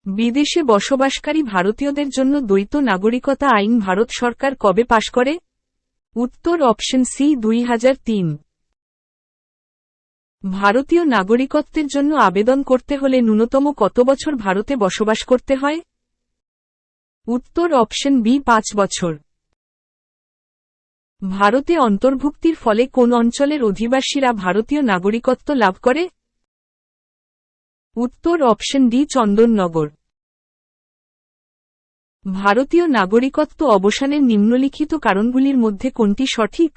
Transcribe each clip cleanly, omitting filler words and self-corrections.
বিদেশে বসবাসকারী ভারতীয়দের জন্য দ্বৈত নাগরিকতা আইন ভারত সরকার কবে পাশ করে? উত্তর অপশন সি 2003। ভারতীয় নাগরিকত্বের জন্য আবেদন করতে হলে ন্যূনতম কত বছর ভারতে বসবাস করতে হয়? উত্তর অপশন বি 5 বছর। ভারতে অন্তর্ভুক্তির ফলে কোন অঞ্চলের অধিবাসীরা ভারতীয় নাগরিকত্ব লাভ করে? উত্তর অপশন ডি চন্দননগর। ভারতীয় নাগরিকত্ব অবসানের নিম্নলিখিত কারণগুলির মধ্যে কোনটি সঠিক?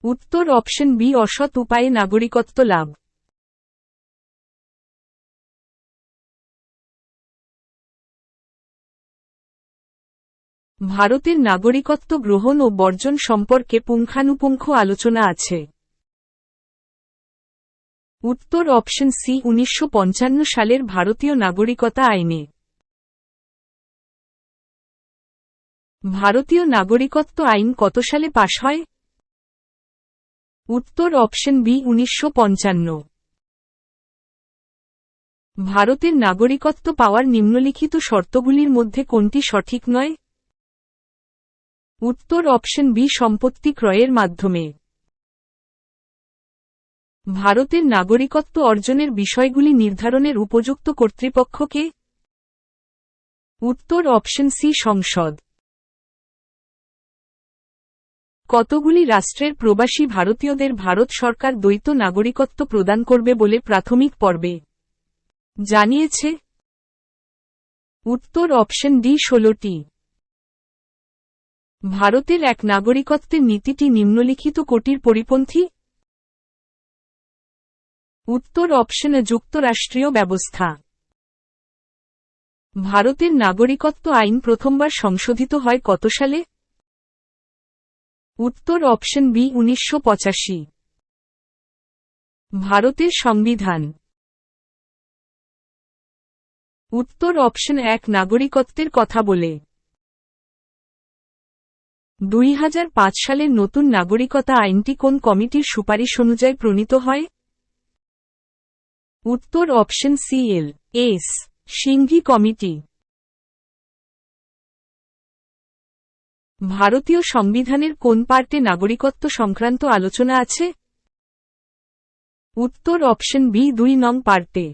উত্তর অপশন বি অসৎ উপায়ে নাগরিকত্ব লাভ। ভারতের নাগরিকত্ব গ্রহণ ও বর্জন সম্পর্কে পুঙ্খানুপুঙ্খ আলোচনা আছে। উত্তর অপশন সি 1955 সালের ভারতীয় নাগরিকতা আইনে। ভারতীয় নাগরিকত্ব আইন কত সালে পাশ হয়? উত্তর অপশন বি 1955। ভারতের নাগরিকত্ব পাওয়ার নিম্নলিখিত শর্তগুলির মধ্যে কোনটি সঠিক নয়? উত্তর অপশন বি সম্পত্তি ক্রয়ের মাধ্যমে। ভারতের নাগরিকত্ব অর্জনের বিষয়গুলি নির্ধারণের উপযুক্ত কর্তৃপক্ষ কে? উত্তর অপশন সি সংসদ। কতগুলি রাষ্ট্রের প্রবাসী ভারতীয়দের ভারত সরকার দ্বৈত নাগরিকত্ব প্রদান করবে বলে প্রাথমিক পর্বে জানিয়েছে? উত্তর অপশন ডি 16টি। ভারতের এক নাগরিকত্বের নীতিটি নিম্নলিখিত কোটির পরিপন্থী? উত্তর অপশন যুক্তরাষ্ট্রীয় ব্যবস্থা। ভারতের নাগরিকত্ব আইন প্রথমবার সংশোধিত হয় কত সালে? উত্তর অপশন বি 1985। ভারতের সংবিধান। উত্তর অপশন 1 নাগরিকত্বের কথা বলে। 2005 সালের নতুন নাগরিকতা আইনটি কোন কমিটির সুপারিশ অনুযায়ী প্রণীত হয়? উত্তর option C L S Singhvi committee. ভারতীয় সংবিধানের কোন পার্টে নাগরিকত্ব সংক্রান্ত আলোচনা আছে? উত্তর অপশন বি 2 নং পার্টে।